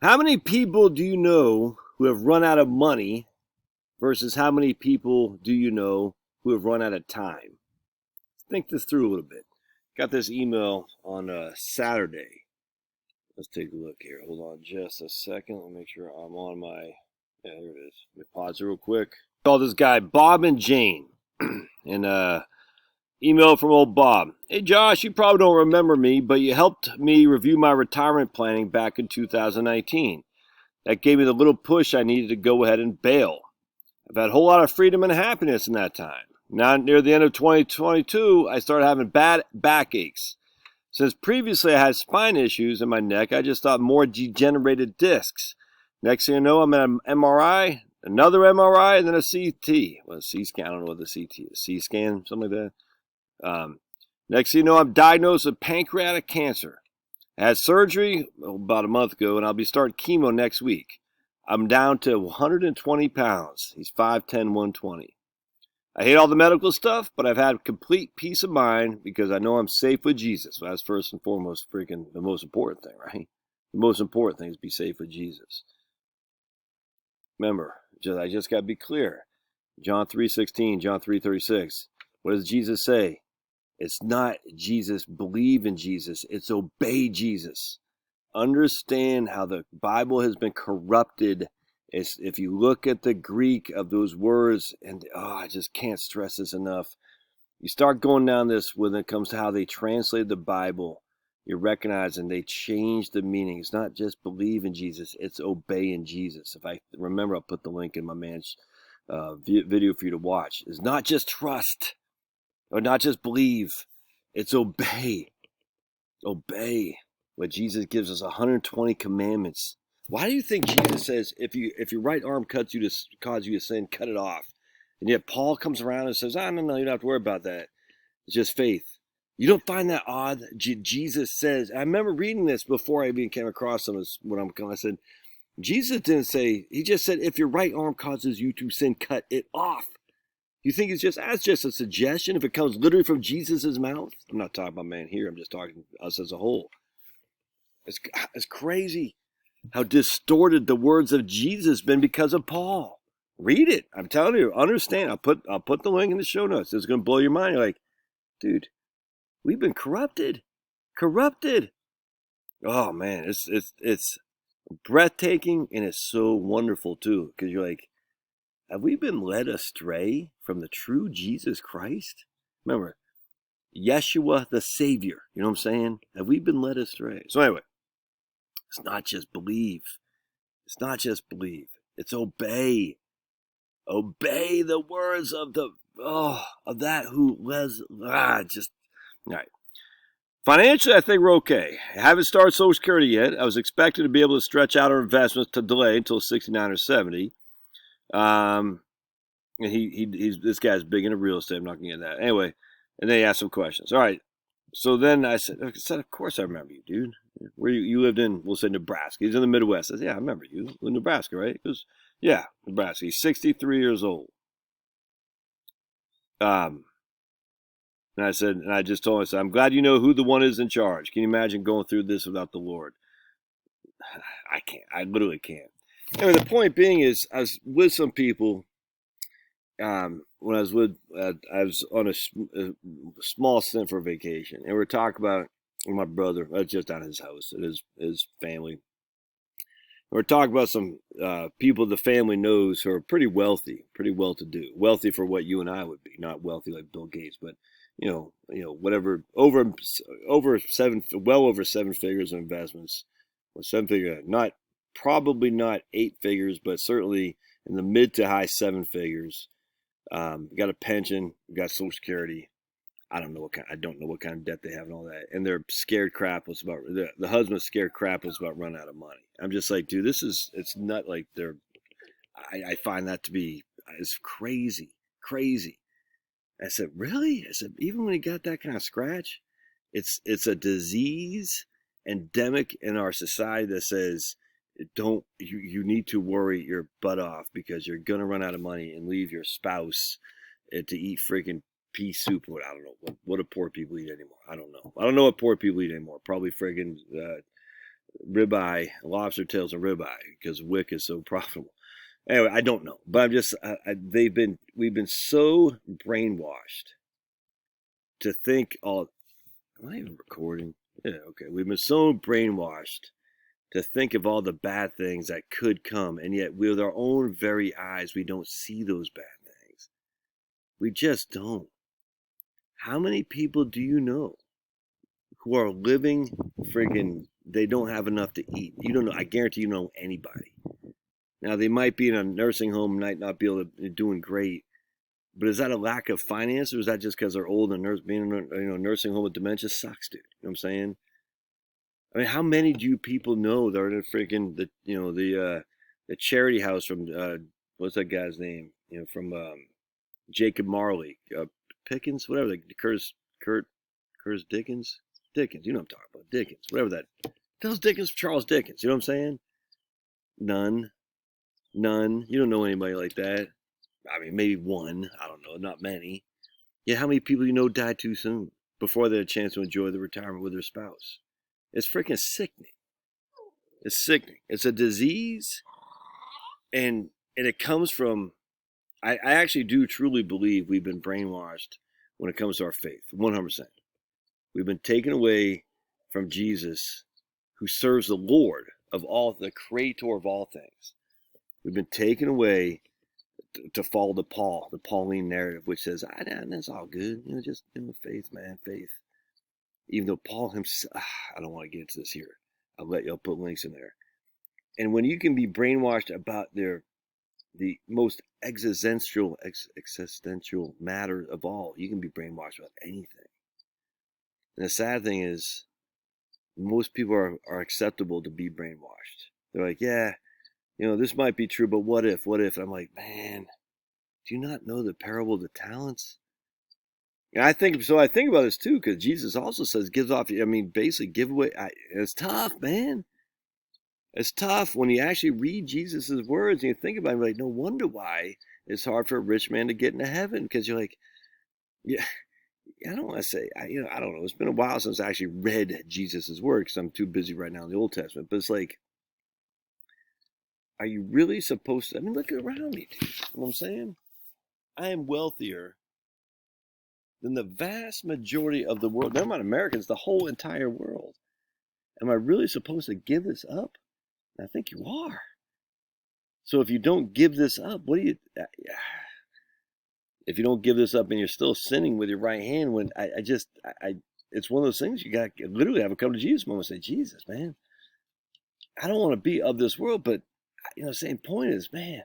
How many people do you know who have run out of money versus how many people do you know who have run out of time? Think this through a little bit. Got this email on Saturday. Let's take a look here. Hold on just a second. Let me make sure I'm on my... Yeah, here it is. Let me pause it real quick. Call this guy Bob and Jane. And email from old Bob. Hey Josh, you probably don't remember me, but you helped me review my retirement planning back in 2019. That gave me the little push I needed to go ahead and bail. I've had a whole lot of freedom and happiness in that time. Now, near the end of 2022, I started having bad backaches. Since previously I had spine issues in my neck, I just thought more degenerated discs. Next thing you know, I'm at an MRI, another MRI, and then a CT. Well, a C-scan, I don't know what the CT is. C-scan, something like that. Next thing you know, I'm diagnosed with pancreatic cancer. I had surgery about a month ago, and I'll be starting chemo next week. I'm down to 120 pounds. He's 5'10", 120. I hate all the medical stuff, but I've had complete peace of mind because I know I'm safe with Jesus. So that's first and foremost freaking the most important thing, right? The most important thing is be safe with Jesus. Remember, I just got to be clear. John 3:16, John 3:36. What does Jesus say? It's not Jesus believe in Jesus. It's obey Jesus. Understand how the Bible has been corrupted. If you look at the Greek of those words, and I just can't stress this enough. You start going down this when it comes to how they translate the Bible, you're recognizing they changed the meaning. It's not just believe in Jesus, it's obey in Jesus. If I remember, I'll put the link in my man's video for you to watch. It's not just trust or not just believe, it's obey. Obey. What Jesus gives us 120 commandments. Why do you think Jesus says if your right arm cause you to sin, cut it off? And yet Paul comes around and says, no, you don't have to worry about that. It's just faith. You don't find that odd? Jesus says, I remember reading this before I even came across them. I said, Jesus didn't say, he just said, if your right arm causes you to sin, cut it off. You think that's just a suggestion if it comes literally from Jesus' mouth? I'm not talking about man here. I'm just talking us as a whole. It's crazy how distorted the words of Jesus been because of Paul. Read it. I'm telling you, understand. I'll put the link in the show notes. It's going to blow your mind. You're like, dude, we've been corrupted. Oh man, it's breathtaking, and it's so wonderful too, because you're like, have we been led astray from the true Jesus Christ? Remember, Yeshua the Savior. You know what I'm saying? Have we been led astray? So anyway, it's not just believe. It's not just believe. It's obey. Obey the words of that who was just all right. Financially, I think we're okay. I haven't started Social Security yet. I was expecting to be able to stretch out our investments to delay until 69 or 70. And he's this guy's big into real estate. I'm not gonna get into that anyway. And then he asked some questions. All right. So then I said, of course I remember you, dude. Where you lived in, we'll say Nebraska. He's in the Midwest. I said, yeah, I remember you. In Nebraska, right? He goes, yeah, Nebraska. He's 63 years old. And I just told him, I said, I'm glad you know who the one is in charge. Can you imagine going through this without the Lord? I can't. I literally can't. Anyway, the point being is, I was with some people. When I was on a small stint for vacation, and we were talking about my brother. I was just at his house, at his family. We're talking about some people the family knows who are pretty wealthy, pretty well-to-do, wealthy for what you and I would be, not wealthy like Bill Gates, but whatever, over seven figures of investments, or seven figure, probably not 8 figures, but certainly in the mid to high 7 figures. We got a pension, we got Social Security. I don't know what kind of debt they have and all that. And they're scared crapless about the husband's scared crapless about running out of money. I'm just like, dude, it's not like I find that to be, it's crazy. I said, really? I said, even when he got that kind of scratch, it's a disease endemic in our society that says, you need to worry your butt off because you're going to run out of money and leave your spouse to eat freaking pea soup. I don't know. What do poor people eat anymore? I don't know. I don't know what poor people eat anymore. Probably friggin' ribeye, lobster tails and ribeye because wick is so profitable. Anyway, I don't know, but I'm just we've been so brainwashed to think all. Am I even recording? Yeah, okay. We've been so brainwashed to think of all the bad things that could come, and yet with our own very eyes, we don't see those bad things. We just don't. How many people do you know who are living friggin', they don't have enough to eat? You don't know. I guarantee you don't know anybody. Now, they might be in a nursing home, might not be able to doing great, but is that a lack of finance, or is that just because they're old and being in a nursing home with dementia sucks, dude? You know what I'm saying? I mean, how many do you people know that are in freaking the charity house from what's that guy's name? From Jacob Marley, Pickens, whatever, Kurt Dickens, Dickens. You know what I'm talking about, Dickens, whatever that. Those Dickens, Charles Dickens. You know what I'm saying? None. You don't know anybody like that. I mean, maybe one. I don't know. Not many. Yet, how many people you know died too soon before they had a chance to enjoy the retirement with their spouse? It's freaking sickening. It's sickening. It's a disease, and it comes from. I actually do truly believe we've been brainwashed when it comes to our faith. 100%. We've been taken away from Jesus, who serves the Lord of all, the Creator of all things. We've been taken away to follow the Pauline narrative, which says, that's all good. Just faith, man, faith. Even though Paul himself, I don't want to get into this here. I'll put links in there. And when you can be brainwashed about the most existential matter of all, you can be brainwashed about anything. And the sad thing is, most people are acceptable to be brainwashed. They're like, yeah, this might be true, but what if? And I'm like, man, do you not know the parable of the talents? And I think about this too, because Jesus also says, basically give away. It's tough, man. It's tough when you actually read Jesus's words and you think about it, like, no wonder why it's hard for a rich man to get into heaven, because you're like, yeah, I don't want to say, I don't know. It's been a while since I actually read Jesus's words because I'm too busy right now in the Old Testament. But it's like, are you really supposed to? I mean, look around me, dude. You know what I'm saying? I am wealthier than the vast majority of the world. Never mind Americans, the whole entire world. Am I really supposed to give this up? I think you are. So if you don't give this up, if you don't give this up and you're still sinning with your right hand, when it's one of those things you got to literally have a come to Jesus moment and say, Jesus, man, I don't want to be of this world, but the same point is, man,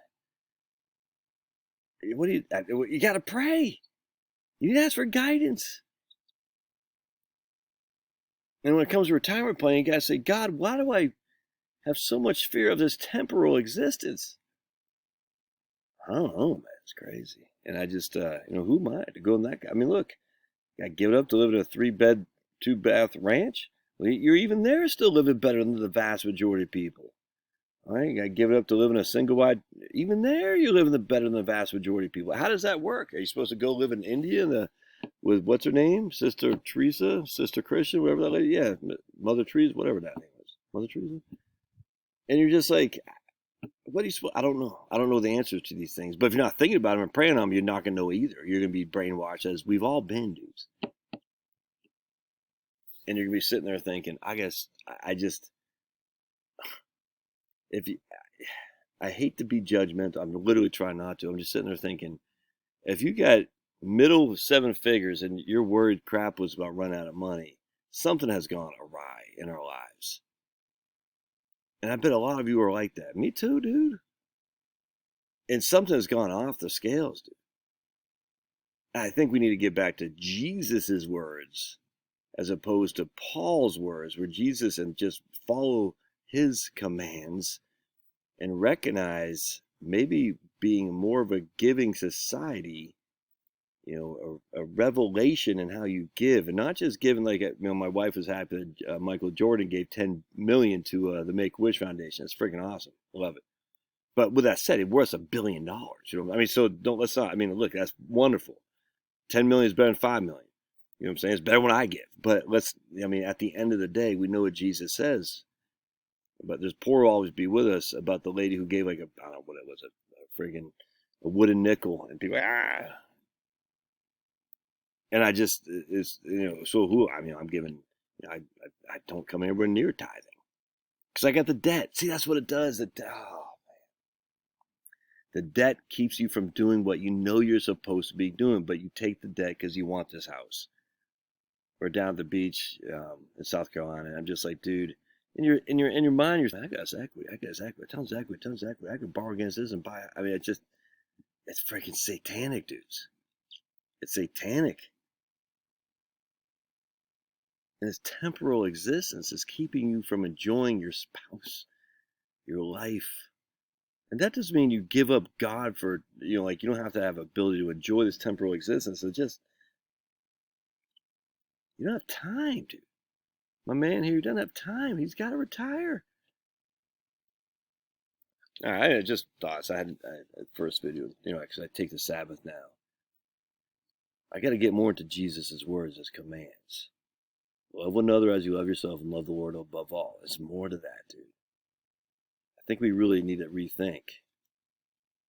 you got to pray. You need to ask for guidance. And when it comes to retirement planning, you got to say, God, why do I have so much fear of this temporal existence? I don't know, man. It's crazy. And I just, who am I to go in that? I mean, look, you got to give it up to live in a 3-bed, 2-bath ranch. Well, you're even there still living better than the vast majority of people. All right, you got to give it up to live in a single wide. Even there, you're living better than the vast majority of people. How does that work? Are you supposed to go live in India with what's her name, Sister Teresa, Sister Christian, whatever that lady? Yeah, Mother Teresa, whatever that name was, Mother Teresa. And you're just like, what are you supposed? I don't know. I don't know the answers to these things. But if you're not thinking about them and praying on them, you're not gonna know either. You're gonna be brainwashed, as we've all been, dudes. And you're gonna be sitting there thinking, I hate to be judgmental. I'm literally trying not to. I'm just sitting there thinking, if you got middle 7 figures and you're worried crap was about running out of money, something has gone awry in our lives. And I bet a lot of you are like that. Me too, dude. And something has gone off the scales, dude. I think we need to get back to Jesus's words as opposed to Paul's words, where Jesus and just follow his commands and recognize maybe being more of a giving society, a revelation in how you give, and not just giving like, my wife was happy that Michael Jordan gave $10 million to the Make-A-Wish Foundation. It's freaking awesome. Love it. But with that said, it's worth $1 billion. So let's not. I mean, look, that's wonderful. 10 million is better than 5 million. You know what I'm saying? It's better when I give. But at the end of the day, we know what Jesus says. But this poor will always be with us about the lady who gave like I don't know what it was, a friggin' a wooden nickel, and people And I just is so who I mean I'm giving I don't come anywhere near tithing because I got the debt. See, that's what it does. The debt keeps you from doing what you know you're supposed to be doing, but you take the debt because you want this house. We're down at the beach in South Carolina, and I'm just like, dude, in your mind, you're like, I got this equity, tons of equity. I could borrow against this and buy it. I mean, it's freaking satanic, dudes. It's satanic. And this temporal existence is keeping you from enjoying your spouse, your life. And that doesn't mean you give up God for, like you don't have to have ability to enjoy this temporal existence. It's just, you don't have time, dude. My man here, he doesn't have time. He's got to retire. All right, I just thoughts. I had first video, because I take the Sabbath now. I got to get more into Jesus' words as commands. Love one another as you love yourself and love the Lord above all. It's more to that, dude. I think we really need to rethink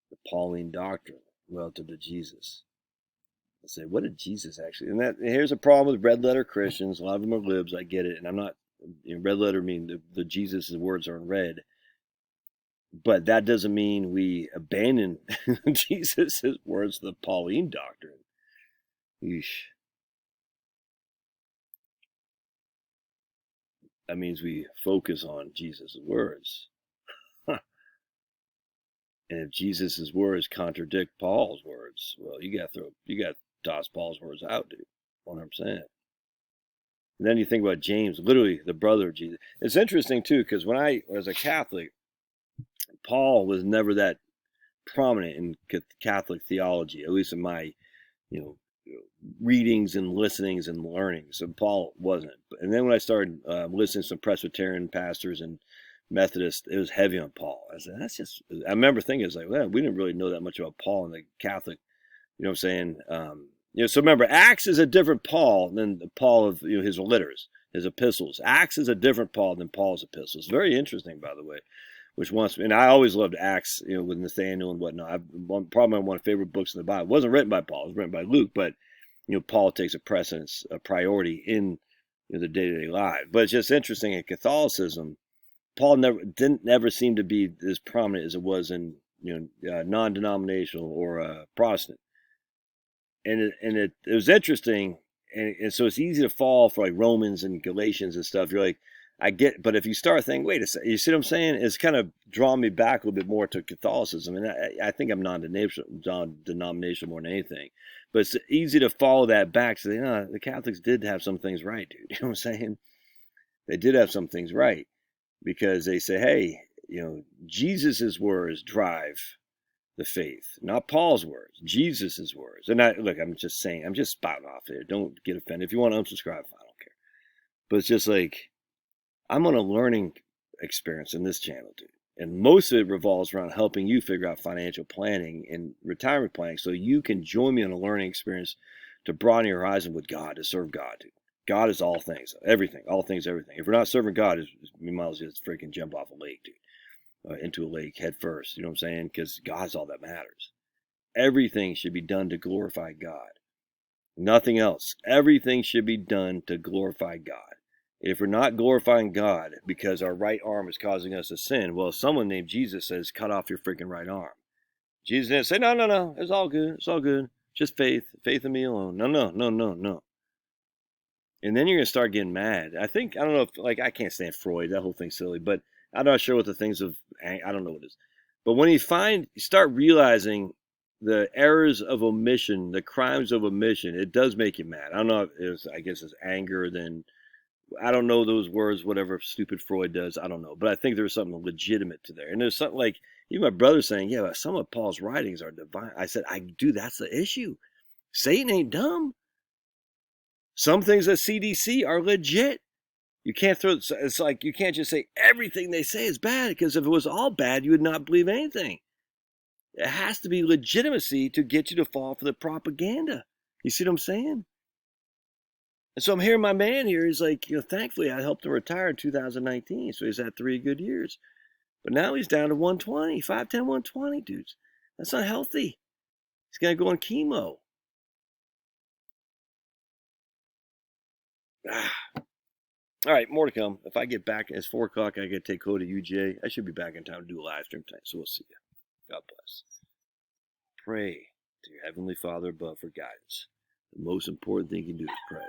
the Pauline doctrine relative to Jesus. And say, what did Jesus actually? And here's a problem with red letter Christians. A lot of them are libs. I get it, and I'm not. Red letter mean the Jesus' words are in red, but that doesn't mean we abandon Jesus' words, the Pauline doctrine. Yeesh. That means we focus on Jesus' words. And if Jesus' words contradict Paul's words, well, you got to toss Paul's words out, dude. 100%. And then you think about James, literally the brother of Jesus. It's interesting too, because when I was a Catholic, Paul was never that prominent in Catholic theology, at least in my, readings and listenings and learnings. So Paul wasn't. And then when I started listening to some Presbyterian pastors and Methodists, it was heavy on Paul. I said, I remember thinking, it's like, well, we didn't really know that much about Paul in the Catholic, you know what I'm saying? So remember, Acts is a different Paul than the Paul of his letters, his epistles. Acts is a different Paul than Paul's epistles. Very interesting, by the way. And I always loved Acts, with Nathaniel and whatnot. Probably one of my favorite books in the Bible. It wasn't written by Paul; it was written by Luke. But Paul takes a priority in the day-to-day life. But it's just interesting in Catholicism, Paul never seem to be as prominent as it was in non-denominational or Protestant. And it was interesting, and so it's easy to fall for like Romans and Galatians and stuff. You're like, I get, but if you start thinking, wait a second, you see what I'm saying? It's kind of drawn me back a little bit more to Catholicism, and I think I'm non-denominational more than anything. But it's easy to follow that back. So the Catholics did have some things right, dude. You know what I'm saying? They did have some things right because they say, hey, Jesus's words drive the faith, not Paul's words, Jesus's words. And I'm just saying, I'm just spouting off there. Don't get offended. If you want to unsubscribe, I don't care. But it's just like, I'm on a learning experience in this channel, dude. And most of it revolves around helping you figure out financial planning and retirement planning so you can join me on a learning experience to broaden your horizon with God, to serve God, dude. God is all things, everything, all things, everything. If we're not serving God, we might as well just freaking jump off a lake, dude, into a lake head first. You know what I'm saying? Because God's all that matters. Everything should be done to glorify God. Nothing else. Everything should be done to glorify God. If we're not glorifying God because our right arm is causing us to sin, well, someone named Jesus says, cut off your freaking right arm. Jesus didn't say, no, it's all good. It's all good. Just faith in me alone. No. And then you're going to start getting mad. I don't know if, I can't stand Freud. That whole thing's silly, but I'm not sure what the things of, I don't know what it is. But when you start realizing the errors of omission, the crimes of omission, it does make you mad. I don't know if I guess it's anger, then I don't know those words, whatever stupid Freud does. I don't know. But I think there's something legitimate to there. And there's something like, even my brother saying, yeah, but some of Paul's writings are divine. I said, that's the issue. Satan ain't dumb. Some things at CDC are legit. You can't it's like, you can't just say everything they say is bad, because if it was all bad, you would not believe anything. It has to be legitimacy to get you to fall for the propaganda. You see what I'm saying? And so I'm hearing my man here. He's like, thankfully I helped him retire in 2019. So he's had 3 good years. But now he's down to 120, 5'10", 120, dudes. That's not healthy. He's going to go on chemo. All right, more to come. If I get back, it's 4 o'clock. I got to take Cody to UGA. I should be back in time to do a live stream tonight. So we'll see you. God bless. Pray to your Heavenly Father above for guidance. The most important thing you can do is pray.